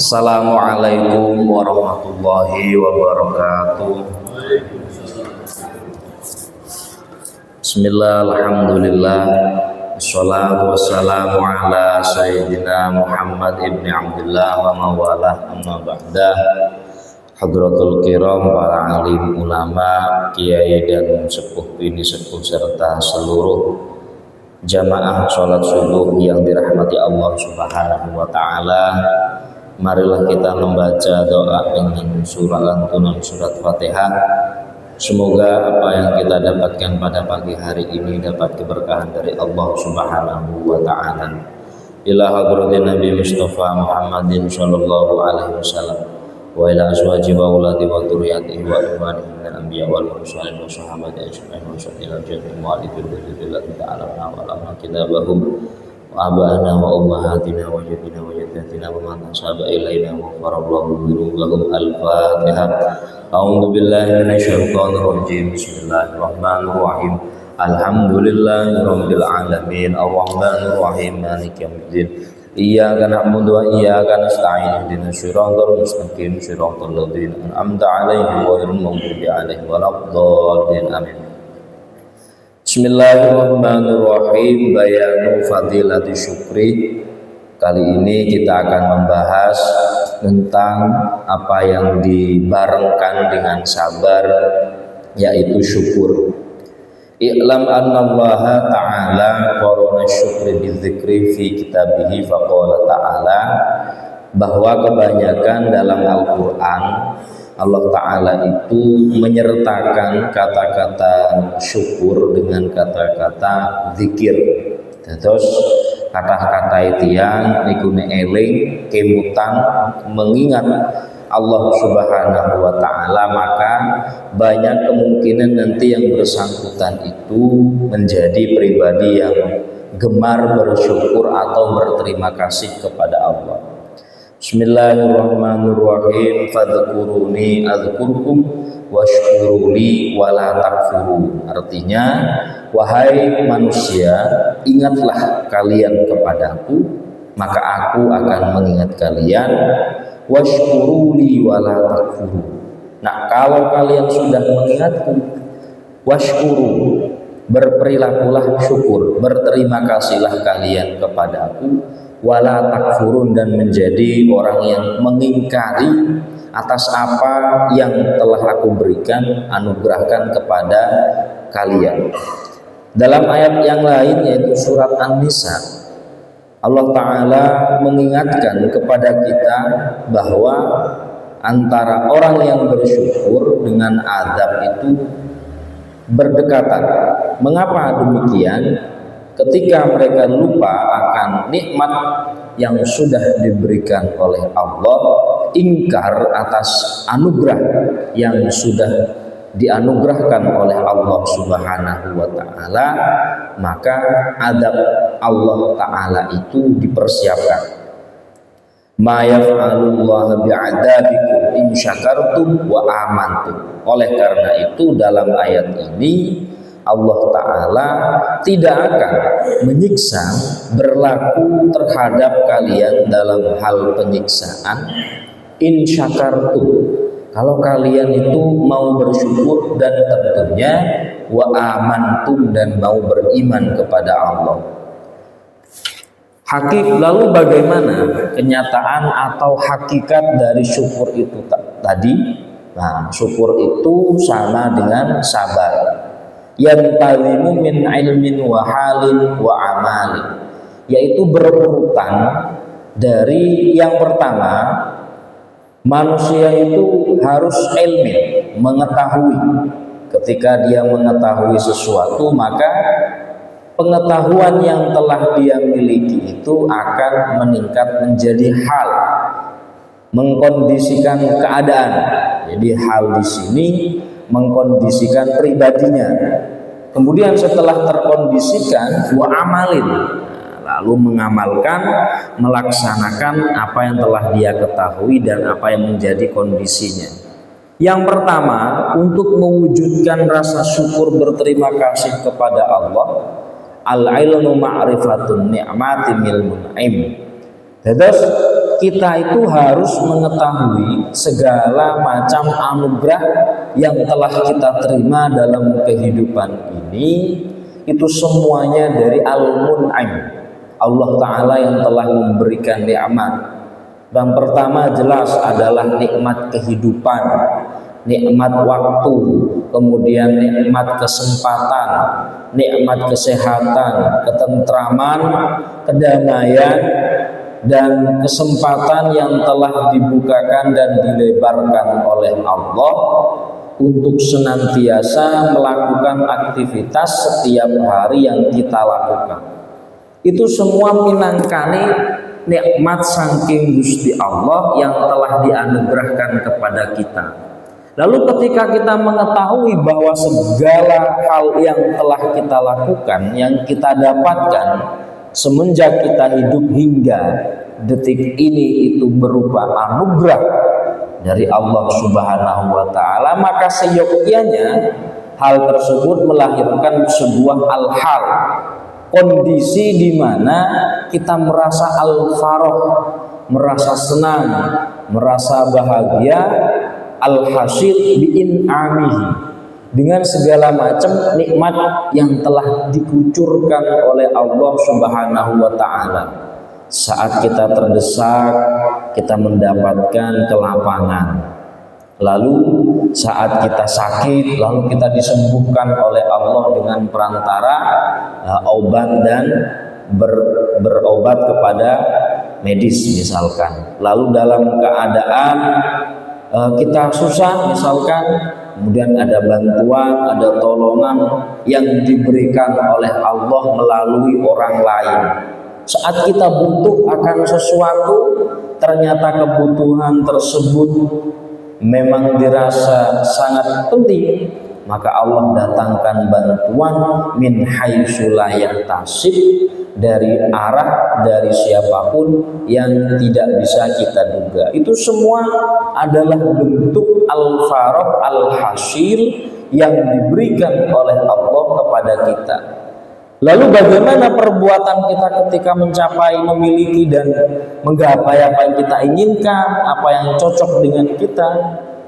Assalamualaikum warahmatullahi wabarakatuh. Bismillah, alhamdulillah, wassalatu wassalamu ala sayyidina Muhammad ibn Abdullah wa mawalah, amma ba'dah. Hadratul kiram, para alim ulama, kiai dan sepuh bini sepuh serta seluruh jamaah sholat subuh yang dirahmati Allah Subhanahu wa ta'ala. Marilah kita membaca doa dengan surah lantunan surat Fatihah. Semoga apa yang kita dapatkan pada pagi hari ini dapat keberkahan dari Allah Subhanahu wa ta'ala. Ila hadratin Nabi Mustafa Muhammadin sallallahu alaihi wasallam wa ila azwaji wa auladi wa dzurriyyatihi wa ikhwanihi minal anbiya wal mursalin wa sahabati ajma'in wa sallallahu alaihi wa sallam wa ala kitabahum wa abana wa ummahatina wa jadina wa jaddatina wa man tasaba ilaina wa farallahu dzunubahum. Al-Fatihah. A'udzu billahi minasyaitonir rajim. Bismillahirrahmanirrahim. Alhamdulillahirabbil alamin. Arrahmanir rahim. Maliki yaumiddin. Iyyaka na'budu wa iyyaka nasta'in. Ihdinas siratal mustaqim. Siratal ladzina an'amta 'alaihim ghairil maghdubi 'alaihim waladdallin. Amin. Bismillahirrahmanirrahim. Bayanu fadilati syukri. Kali ini kita akan membahas tentang apa yang dibarengkan dengan sabar, yaitu syukur. I'lam annallaha ta'ala qarana syukri bidzikri fi kitabihi faqala ta'ala, bahwa kebanyakan dalam Al-Quran Allah Ta'ala itu menyertakan kata-kata syukur dengan kata-kata zikir. Terus kata-kata itu yang nikune eling kemutan mengingat Allah Subhanahu wa ta'ala, maka banyak kemungkinan nanti yang bersangkutan itu menjadi pribadi yang gemar bersyukur atau berterima kasih kepada Allah. Bismillahirrahmanirrahim. Fadhkuruni adzkurkum washkuruli wala takfurun. Artinya, wahai manusia, ingatlah kalian kepadaku, maka aku akan mengingat kalian. Washkuruli wala takfurun. Nah, kalau kalian sudah mengingatku, washkuru, berperilakulah syukur, berterima kasihlah kalian kepadaku, wala takfurun, dan menjadi orang yang mengingkari atas apa yang telah aku berikan, anugerahkan kepada kalian. Dalam ayat yang lain yaitu surat An-Nisa, Allah Ta'ala mengingatkan kepada kita bahwa antara orang yang bersyukur dengan azab itu berdekatan. Mengapa demikian? Ketika mereka lupa akan nikmat yang sudah diberikan oleh Allah, ingkar atas anugerah yang sudah dianugerahkan oleh Allah Subhanahu wa ta'ala, maka adab Allah Ta'ala itu dipersiapkan. Ma yaf'alullahu bi'adabikum in syakartum wa amantum. Oleh karena itu dalam ayat ini Allah Ta'ala tidak akan menyiksa berlaku terhadap kalian dalam hal penyiksaan in syakartum, kalau kalian itu mau bersyukur, dan tentunya wa amantum, dan mau beriman kepada Allah. Lalu bagaimana kenyataan atau hakikat dari syukur itu tadi? Nah, syukur itu sama dengan sabar. Yantalimu min ilmin wa halin wa amalin, yaitu berurutan dari yang pertama, manusia itu harus ilmi, mengetahui. Ketika dia mengetahui sesuatu, maka pengetahuan yang telah dia miliki itu akan meningkat menjadi hal, mengkondisikan keadaan. Jadi hal di sini mengkondisikan pribadinya. Kemudian setelah terkondisikan, wa amalin, lalu mengamalkan, melaksanakan apa yang telah dia ketahui dan apa yang menjadi kondisinya. Yang pertama, untuk mewujudkan rasa syukur berterima kasih kepada Allah, al-ilmu ma'rifatun ni'mati mil mun'im. Terus kita itu harus mengetahui segala macam anugerah yang telah kita terima dalam kehidupan ini, itu semuanya dari Al-Mun'im, Allah Ta'ala yang telah memberikan nikmat. Yang pertama jelas adalah nikmat kehidupan, nikmat waktu, kemudian nikmat kesempatan, nikmat kesehatan, ketentraman, kedamaian, dan kesempatan yang telah dibukakan dan dilebarkan oleh Allah untuk senantiasa melakukan aktivitas setiap hari yang kita lakukan. Itu semua minangkani nikmat saking Gusti Allah yang telah dianugerahkan kepada kita. Lalu ketika kita mengetahui bahwa segala hal yang telah kita lakukan, yang kita dapatkan semenjak kita hidup hingga detik ini itu berupa anugerah dari Allah Subhanahu wa Ta'ala, maka seyogyanya hal tersebut melahirkan sebuah al-hal, kondisi di mana kita merasa al-farah, merasa senang, merasa bahagia, al-hasil bi'in'amihi, dengan segala macam nikmat yang telah dikucurkan oleh Allah Subhanahu wa Ta'ala. Saat kita terdesak, kita mendapatkan kelapangan. Lalu saat kita sakit, lalu kita disembuhkan oleh Allah dengan perantara obat dan berobat kepada medis misalkan. Lalu dalam keadaan kita susah misalkan, kemudian ada bantuan, ada tolongan yang diberikan oleh Allah melalui orang lain. Saat kita butuh akan sesuatu, ternyata kebutuhan tersebut memang dirasa sangat penting, maka Allah datangkan bantuan min haitsu la yahtasib, dari arah dari siapapun yang tidak bisa kita duga. Itu semua adalah bentuk al-farah al-hasil yang diberikan oleh Allah kepada kita. Lalu bagaimana perbuatan kita ketika mencapai, memiliki dan menggapai apa yang kita inginkan, apa yang cocok dengan kita,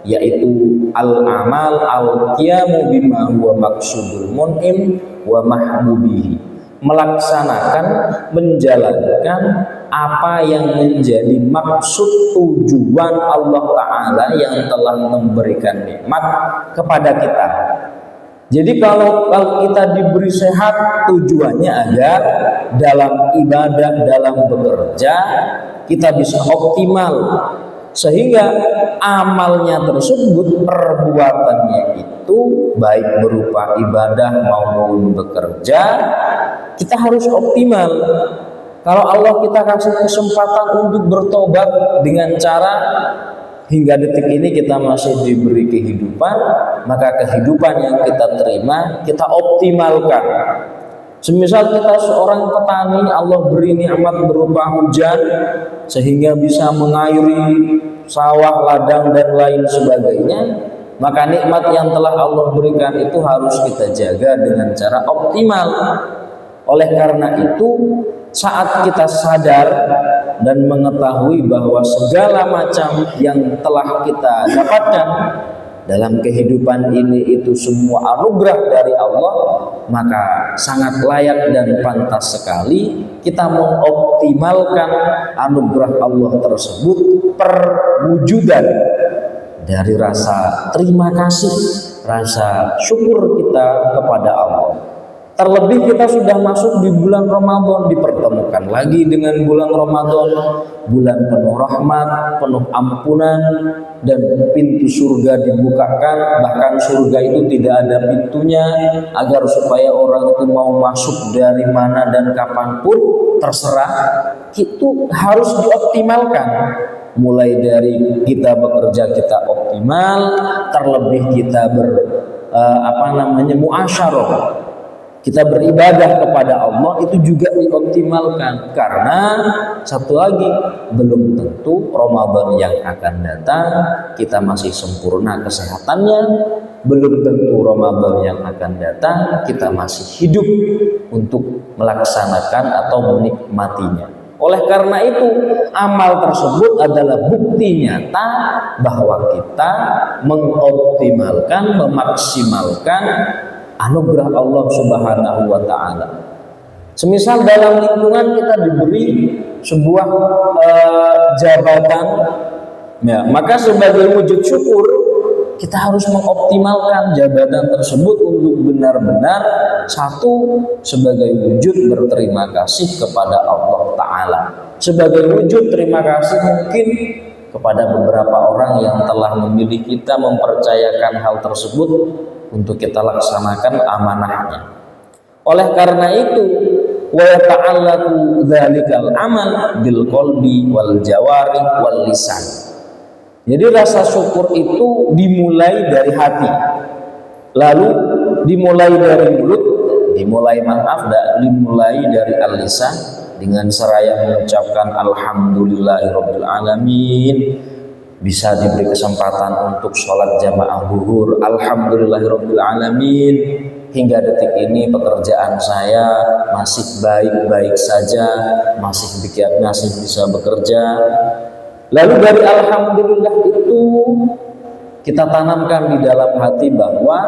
yaitu al-amal al-qiyamu bima huwa maqsudul mun'im wa mahbubihi, melaksanakan, menjalankan apa yang menjadi maksud tujuan Allah Ta'ala yang telah memberikan nikmat kepada kita. Jadi kalau kita diberi sehat, tujuannya agar dalam ibadah, dalam bekerja kita bisa optimal, sehingga amalnya tersebut, perbuatannya itu baik berupa ibadah maupun bekerja, kita harus optimal. Kalau Allah kita kasih kesempatan untuk bertobat dengan cara hingga detik ini kita masih diberi kehidupan, maka kehidupan yang kita terima kita optimalkan. Semisal kita seorang petani, Allah beri nikmat berupa hujan sehingga bisa mengairi sawah, ladang dan lain sebagainya, maka nikmat yang telah Allah berikan itu harus kita jaga dengan cara optimal. Oleh karena itu, saat kita sadar dan mengetahui bahwa segala macam yang telah kita dapatkan dalam kehidupan ini itu semua anugerah dari Allah, maka sangat layak dan pantas sekali kita mengoptimalkan anugerah Allah tersebut perwujudan dari rasa terima kasih, rasa syukur kita kepada Allah. Terlebih kita sudah masuk di bulan Ramadan, dipertemukan lagi dengan bulan Ramadan, bulan penuh rahmat, penuh ampunan, dan pintu surga dibukakan. Bahkan surga itu tidak ada pintunya, agar supaya orang itu mau masuk dari mana dan kapanpun terserah. Itu harus dioptimalkan. Mulai dari kita bekerja kita optimal, terlebih kita muasyarah, kita beribadah kepada Allah itu juga dioptimalkan. Karena satu lagi, belum tentu Ramadan yang akan datang kita masih sempurna kesehatannya, belum tentu Ramadan yang akan datang kita masih hidup untuk melaksanakan atau menikmatinya. Oleh karena itu, amal tersebut adalah bukti nyata bahwa kita mengoptimalkan, memaksimalkan anugerah Allah Subhanahu wa taala. Semisal dalam lingkungan kita diberi sebuah jabatan, ya, maka sebagai wujud syukur kita harus mengoptimalkan jabatan tersebut untuk benar-benar satu, sebagai wujud berterima kasih kepada Allah Ta'ala, sebagai wujud terima kasih mungkin kepada beberapa orang yang telah memilih kita, mempercayakan hal tersebut untuk kita laksanakan amanahnya. Oleh karena itu, wa ta'allaqu dzalikal amal bil qalbi wal jawarih wal lisan. Jadi rasa syukur itu dimulai dari hati, lalu dimulai dari mulut, dimulai dari al-lisan dengan seraya mengucapkan alhamdulillahirabbil alamin. Bisa diberi kesempatan untuk sholat jamaah zuhur, alhamdulillahirabbil alamin. Hingga detik ini pekerjaan saya masih baik-baik saja, masih bisa bekerja. Lalu dari alhamdulillah itu kita tanamkan di dalam hati bahwa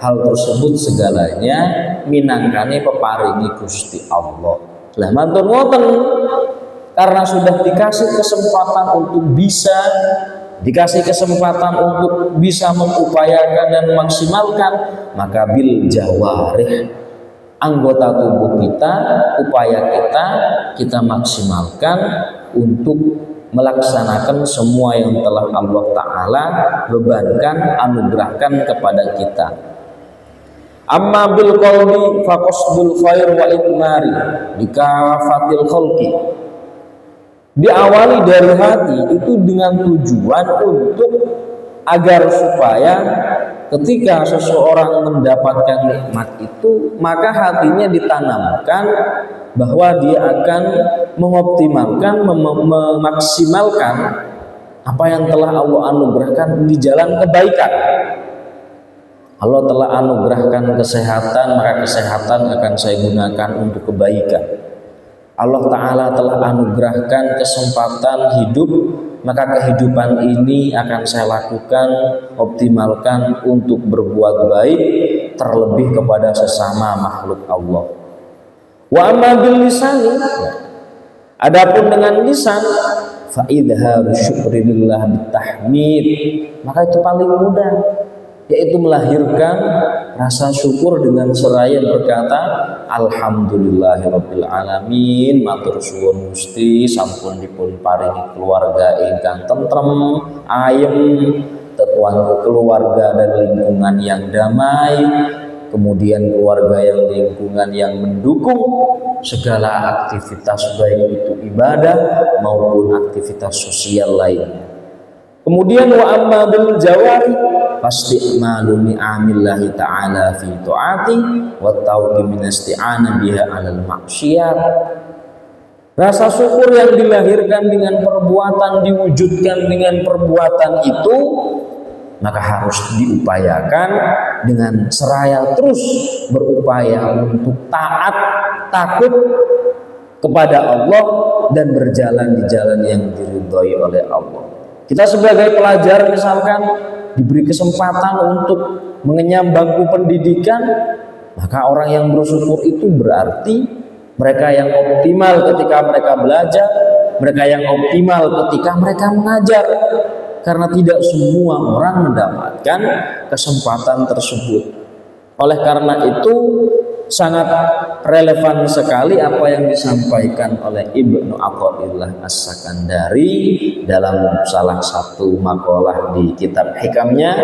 hal tersebut segalanya minangkane peparingi Gusti Allah. Lah mantun ngoten, karena sudah dikasih kesempatan untuk bisa mengupayakan dan memaksimalkan, maka bil jawarih, anggota tubuh kita, upaya kita maksimalkan untuk melaksanakan semua yang telah Allah Ta'ala bebankan, anugerahkan kepada kita. Amma bil qalbi faqasdul khair wa itmari bikafatil khalqi. Diawali dari hati itu dengan tujuan untuk agar supaya ketika seseorang mendapatkan nikmat itu, maka hatinya ditanamkan bahwa dia akan mengoptimalkan, memaksimalkan apa yang telah Allah anugerahkan di jalan kebaikan. Allah telah anugerahkan kesehatan, maka kesehatan akan saya gunakan untuk kebaikan. Allah Ta'ala telah anugerahkan kesempatan hidup, maka kehidupan ini akan saya lakukan, optimalkan untuk berbuat baik, terlebih kepada sesama makhluk Allah. Wa amma bil lisani, adapun dengan lisan, fa idharu syukrillah bitahmid, maka itu paling mudah, yaitu melahirkan rasa syukur dengan seraya berkata alhamdulillahirabbil alamin, matur suwun Gusti sampun dipun paringi keluarga ingkang tentrem, ayem, tetuan keluarga dan lingkungan yang damai, kemudian keluarga yang lingkungan yang mendukung segala aktivitas baik itu ibadah maupun aktivitas sosial lainnya. Kemudian wa amma bil jawari fasti'malu ni'amillahi ta'ala fi ta'ati wa tauqi min isti'ana biha 'alal maksiyat. Rasa syukur yang dilahirkan dengan perbuatan, diwujudkan dengan perbuatan itu, maka harus diupayakan dengan seraya terus berupaya untuk taat, takut kepada Allah dan berjalan di jalan yang diridhoi oleh Allah. Kita sebagai pelajar misalkan diberi kesempatan untuk mengenyam bangku pendidikan, maka orang yang bersyukur itu berarti mereka yang optimal ketika mereka belajar, mereka yang optimal ketika mereka mengajar. Karena tidak semua orang mendapatkan kesempatan tersebut. Oleh karena itu sangat relevan sekali apa yang disampaikan oleh Ibnu Athaillah As-Sakandari dalam salah satu makalah di kitab hikamnya.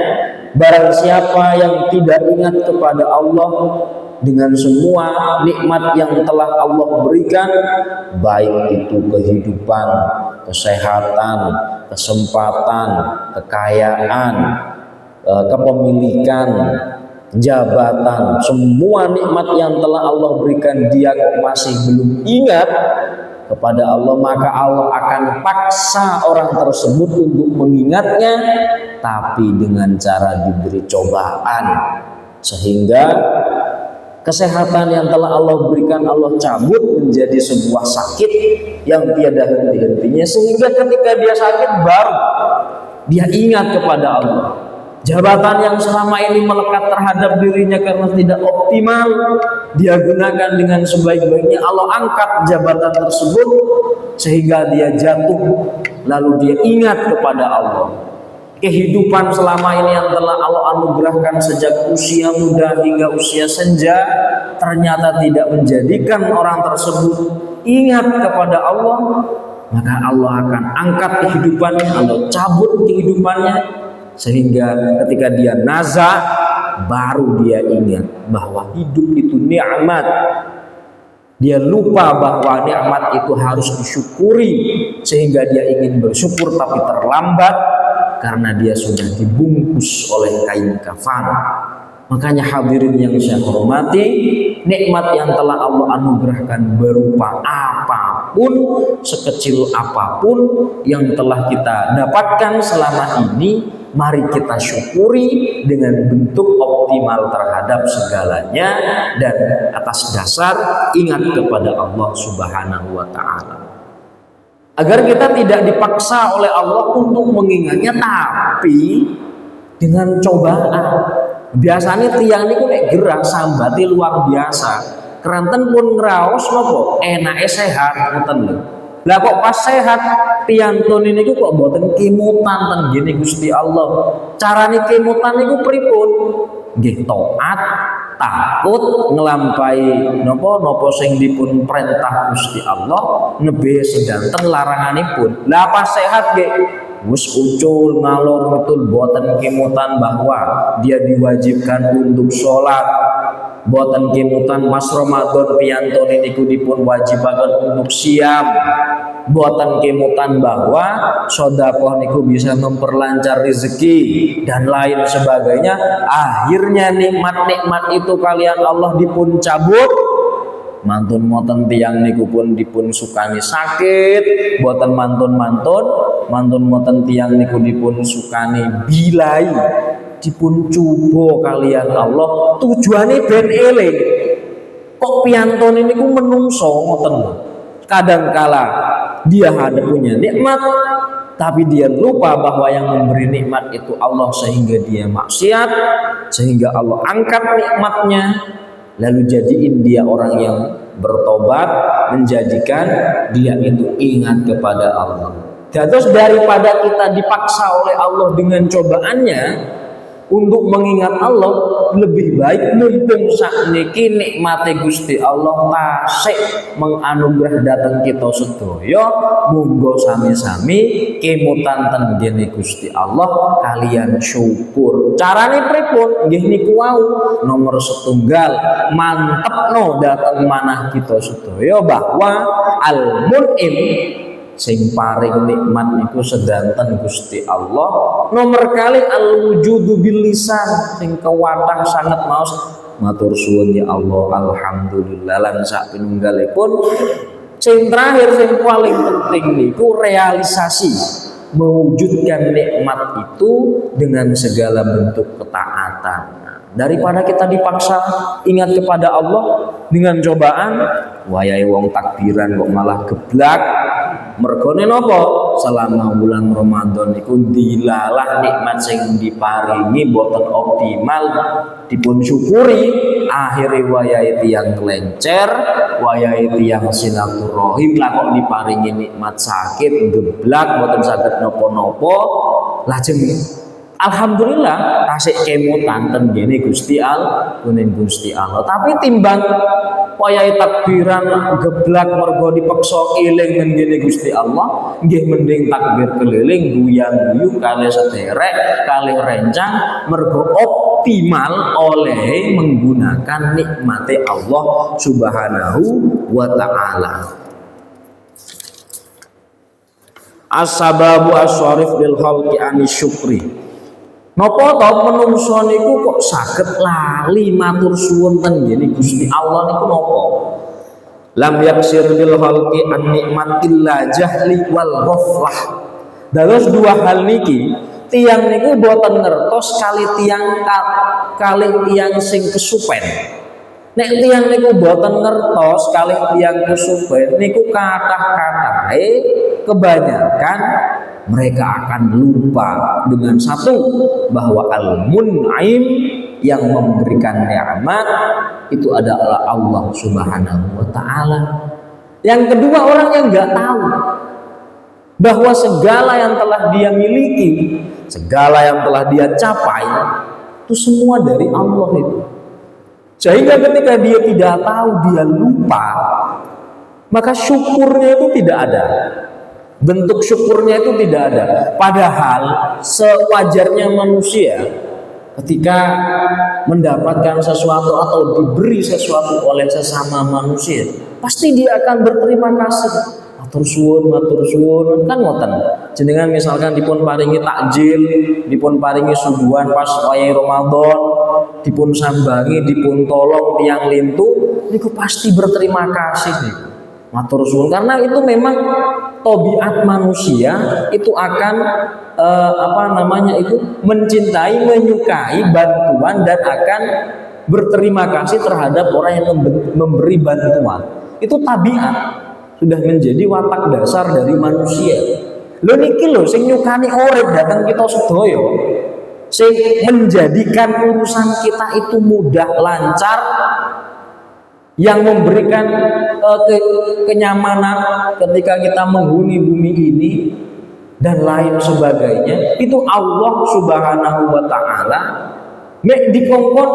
Barang siapa yang tidak ingat kepada Allah dengan semua nikmat yang telah Allah berikan, baik itu kehidupan, kesehatan, kesempatan, kekayaan, kepemilikan, jabatan, semua nikmat yang telah Allah berikan, dia masih belum ingat kepada Allah, maka Allah akan paksa orang tersebut untuk mengingatnya, tapi dengan cara diberi cobaan, sehingga Kesehatan yang telah Allah berikan Allah cabut menjadi sebuah sakit yang tiada henti-hentinya, sehingga ketika dia sakit baru dia ingat kepada Allah. Jabatan yang selama ini melekat terhadap dirinya karena tidak optimal, dia gunakan dengan sebaik-baiknya. Allah angkat jabatan tersebut sehingga dia jatuh, lalu dia ingat kepada Allah. Kehidupan selama ini yang telah Allah anugerahkan sejak usia muda hingga usia senja ternyata tidak menjadikan orang tersebut ingat kepada Allah, maka Allah akan angkat kehidupannya, Allah cabut kehidupannya, sehingga ketika dia nazak baru dia ingat bahwa hidup itu nikmat. Dia lupa bahwa nikmat itu harus disyukuri, sehingga dia ingin bersyukur tapi terlambat karena dia sudah dibungkus oleh kain kafan. Makanya hadirin yang saya hormati, nikmat yang telah Allah anugerahkan berupa apapun, sekecil apapun yang telah kita dapatkan selama ini, mari kita syukuri dengan bentuk optimal terhadap segalanya, dan atas dasar ingat kepada Allah Subhanahu wa Ta'ala. Agar kita tidak dipaksa oleh Allah untuk mengingatnya, tapi dengan cobaan. Biasanya tiang ini nek gerah sambati luar biasa. Keranten pun ngraos napa? Enake sehat ngoten lho. Lah kok pas sehat piyantun niku kok mboten kimutan ten gene Gusti Allah. Carane kimutan niku pripun? Nggih taat, takut ngelampahi napa sing dipun perintah Gusti Allah, nebe sedanten laranganipun. Lah pas sehat nggih wis ucul ngalor betul boten kemutan bahwa dia diwajibkan untuk sholat, boten kemutan pas Ramadan piyantun niku dipun wajibaken untuk siam, boten kemutan bahwa sedekah niku bisa memperlancar rezeki dan lain sebagainya. Akhirnya nikmat-nikmat itu kalian Allah dipun cabut. Mantun moten tiang niku pun dipun sukani sakit, boten mantun moten tiang niku dipun sukani bilai, dipun cubo kalian Allah. Tujuannya ben eling. Kok piyantun niku menungso ngoten. Kadangkala dia ada punya nikmat, tapi dia lupa bahwa yang memberi nikmat itu Allah, sehingga dia maksiat, sehingga Allah angkat nikmatnya. Lalu jadiin dia orang yang bertobat, menjadikan dia itu ingat kepada Allah. Terus daripada kita dipaksa oleh Allah dengan cobaannya untuk mengingat Allah, lebih baik mumpung sakniki nikmate Gusti Allah tasik menganugerah datang kita sedaya, monggo sami-sami kemutan ten dene Gusti Allah kalian syukur. Carane pripun? Nggih niku wau, nomor setunggal mantepno dateng manah kita sedaya bahwa al-mun'im sing paring nikmat niku sedanten Gusti Allah. Nomor kali al-wujudu bil lisan, sing kewatah sangat maos matur suwun ya Allah, alhamdulillah lan sak pinunggalipun. Sing terakhir sing paling penting niku realisasi, mewujudkan nikmat itu dengan segala bentuk ketaatan. Daripada kita dipaksa ingat kepada Allah dengan cobaan, wayahe wong takbiran kok malah geblak. Mergone napa? Selama bulan Ramadan iku dilalah nikmat sing diparingi boten optimal dipun syukuri, akhire wayahe tiyang kelencer, wayahe tiyang silaturahim lah kok diparingi nikmat sakit geblak boten saged napa-napa. Lajeng alhamdulillah tasik kemutan ten gene Gusti Allah, Gusti Allah. Tapi timbang wayahe takbiran geblak mergo dipaksa eling ten gene Gusti Allah, nggih mending takbir keliling guyang-guyu kalih sederek kalih rencang mergo optimal oleh menggunakan nikmate Allah Subhanahu wa Ta'ala. As-sababu as-syarif bil khalqi anis syukri. Napa to menungso niku kok saged lali matur suwun ten gene Gusti Allah niku napa? Lam yaksir bil khalqi an nikmatillah jahli wal ghaflah. Dados dua hal niki tiyang niku boten ngertos kali tiyang sing kesupen. Nek tiyang niku boten ngertos kalih tiyang kusuben niku kathah-kathahe kebanyakan mereka akan lupa dengan satu, bahwa al-mun'im yang memberikan nikmat itu adalah Allah Subhanahu wa taala. Yang kedua, orang yang enggak tahu bahwa segala yang telah dia miliki, segala yang telah dia capai itu semua dari Allah itu. Sehingga ketika dia tidak tahu, dia lupa, maka syukurnya itu tidak ada. Bentuk syukurnya itu tidak ada. Padahal sewajarnya manusia ketika mendapatkan sesuatu atau diberi sesuatu oleh sesama manusia, pasti dia akan berterima kasih. Matur suwun kan ngoten. Jenengan misalkan dipun paringi takjil, dipun paringi suguhan pas wayahe Ramadan, dipun sambangi, dipun tolong tiang lintu, niku pasti berterima kasih nih. Matur suwun, karena itu memang tabiat manusia itu akan mencintai, menyukai bantuan dan akan berterima kasih terhadap orang yang memberi bantuan. Itu tabiat, sudah menjadi watak dasar dari manusia. Lho niki lho sing nyukani urip datang kita sedaya, sing menjadikan urusan kita itu mudah lancar, yang memberikan kenyamanan ketika kita menghuni bumi ini dan lain sebagainya, itu Allah Subhanahu wa taala. Mek dikongkon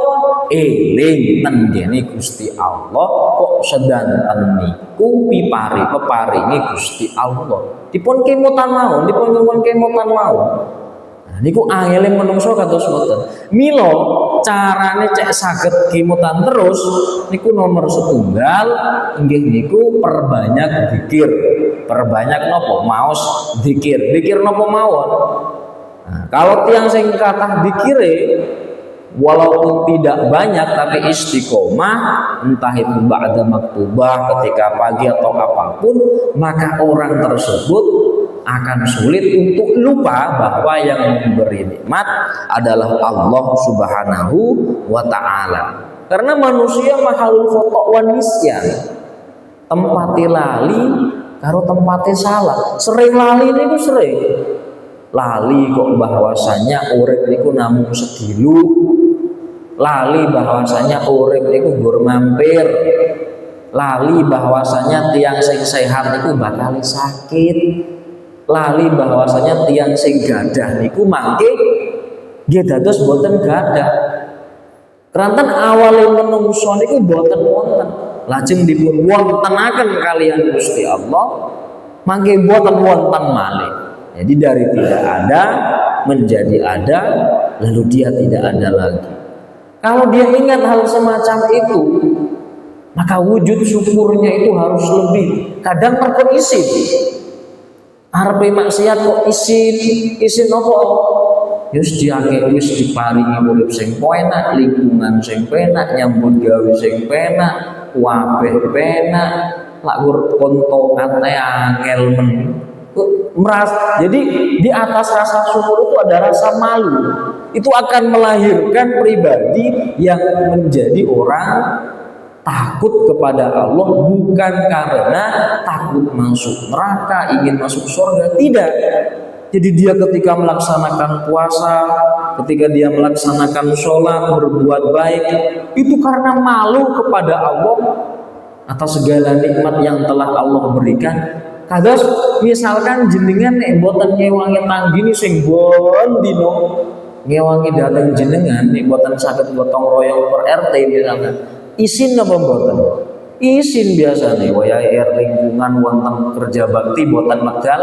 eling tendene Gusti Allah kok sedanten niku peparingi Gusti Allah. Dipun kemutan mawon, Nah, niku angele menungso kados mboten. Mila carane cek saged kemutan terus niku nomor setunggal inggih niku perbanyak zikir. Perbanyak napa? Maos zikir. Zikir napa mawon? Nah, kalau tiang sing kathah zikire walaupun tidak banyak tapi istiqomah, entah itu ba'da maktubah ketika pagi atau apapun, maka orang tersebut akan sulit untuk lupa bahwa yang memberi nikmat adalah Allah Subhanahu wa taala. Karena manusia mahalul khata' wan nisyan. Tempate lali karo tempate salah. Sering lali niku sering. Lali kok bahwasanya urip niku namung sedilu. Lali bahwasanya urip niku gur mampir. Lali bahwasanya tiang sing sehat niku bakal sakit. Lali bahwasanya tiang sing gadah niku mangke nggih dados boten gadah. Keranten awale menungso niku boten wonten, lajeng dipun wontenaken kaliyan Gusti Allah, mangke boten wonten malih. Jadi dari tidak ada menjadi ada, lalu dia tidak ada lagi. Kalau dia ingat hal semacam itu, maka wujud syukurnya itu harus lebih. Kadang perkara isin, arepe maksiat kok isin apa? Yus diake wis diparingi urip sing penak, lingkungan sing penak, nyambut gawe sing penak, kabeh penak, lak gur konto kate angel men. Jadi di atas rasa syukur itu ada rasa malu. Itu akan melahirkan pribadi yang menjadi orang takut kepada Allah, bukan karena takut masuk neraka, ingin masuk surga, tidak. Jadi dia ketika melaksanakan puasa, ketika dia melaksanakan sholat, berbuat baik, itu karena malu kepada Allah atas segala nikmat yang telah Allah berikan. Kados misalkan jenengan nek mboten ngewangi tanggini sing bon dino ngewangi dateng jenengan nek mboten saged gotong royong per RT misalkan. Isin apa mboten? Isin biasane wayahe lingkungan wonten kerja bakti mboten medal,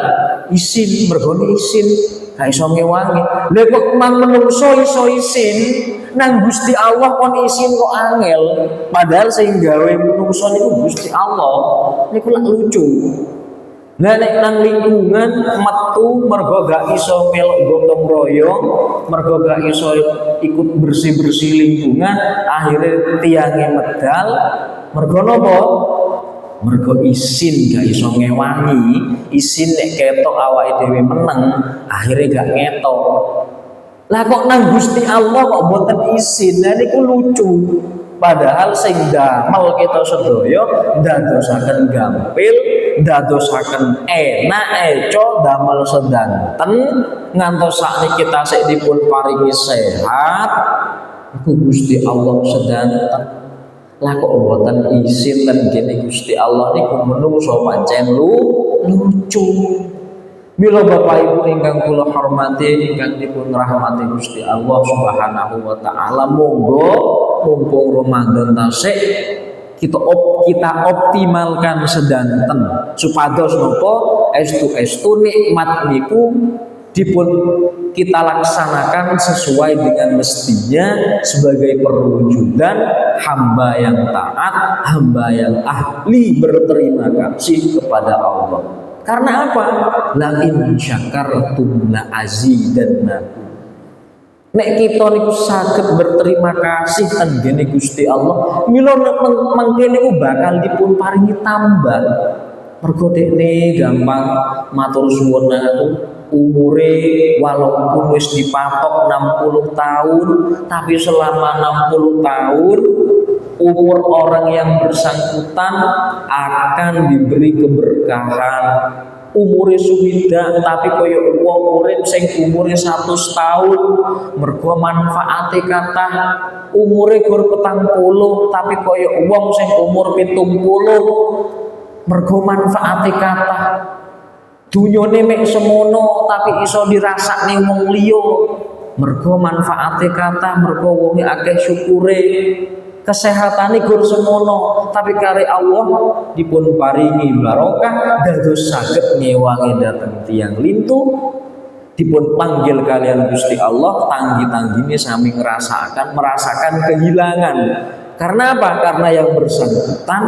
isin mergone isin ga iso ngewangi. Lha kok mang menungso iso isin, nang Gusti Allah kon isin kok angel. Padahal sing gawe menungso niku Gusti Allah. Niku lak lucu. Nah nek nang lingkungan metu mergo gak iso melok gotong royong, mergo gak iso ikut bersih-bersih lingkungan, akhirnya tiange medal. Mergo napa? Mergo isin gak iso ngewangi, isin nek ketok awake dhewe meneng, akhirnya gak ngetok. Lah kok nang Gusti Allah kok boten isin? Nah niku lucu. Padahal sing damel kita sedaya ndadosaken gampil, ndadosaken enak eco damel sedanten ngantos sakniki kita sik dipun paringi sehat iku Gusti Allah sedanten. Lah kok mboten isin ten gene Gusti Allah niku menungso pancen lucu. Mila Bapak Ibu ingkang kula hormati, ingkang dipun rahmati Gusti Allah Subhanahu wa taala, monggo mumpung Ramadan tasik kita optimalkan sedanten supados napa estu nikmat niku dipun kita laksanakan sesuai dengan mestinya sebagai perwujudan hamba yang taat, hamba yang ahli berterima kasih kepada Allah. Karena apa? La in syakartum la azidannakum. Nek kita niku saged berterima kasih ten gene Gusti Allah, mila mangke niku bakal dipun paringi tambah. Mergo dekne gampang matur suwun aku umure walaupun wis dipatok 60 tahun, tapi selama 60 tahun umur orang yang bersangkutan akan diberi keberkahan. Umure suwidak tapi kaya wong urip sing umure 100 tahun, mergo manfaate kathah. Umure gur 40 tapi kaya wong sing umur 70, mergo manfaate kathah. Dunyane mek semono tapi iso dirasakne wong liya, mergo manfaate kathah, mergo wonge akeh syukure. Kesehatane gur semono tapi kare Allah dipun paringi barokah dados saged ngewangi dhateng tiyang lintu, dipun panggil kalian Gusti Allah tanggi-tanggine sami merasakan kehilangan. Karena apa? Karena yang bersangkutan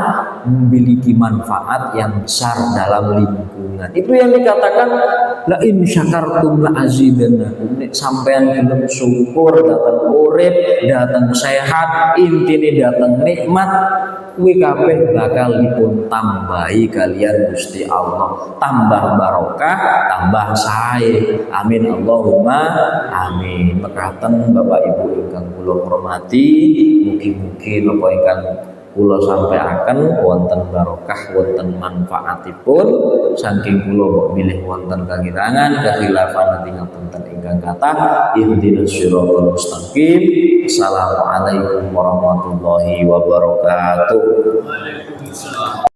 memiliki manfaat yang besar dalam lingkungan. Itu yang dikatakan la in syakartum la azidannakum. Nek sampean gelem syukur datang urip, datang sehat, intine datang nikmat, kuwi kabeh bakal dipun tambahi kalian Gusti Allah. Tambah barokah, tambah sae. Amin Allahumma amin. Mekaten Bapak Ibu ingkang kula hormati, mugi-mugi napa ingkang kula sampaiaken wonten barokah, wonten manfaatipun. Saking kula mbok bilih wonten kagirangan, kekhilafan ngapunten ingkang kathah. Ihdinas siratal mustaqim. Assalamualaikum warahmatullahi wabarakatuh.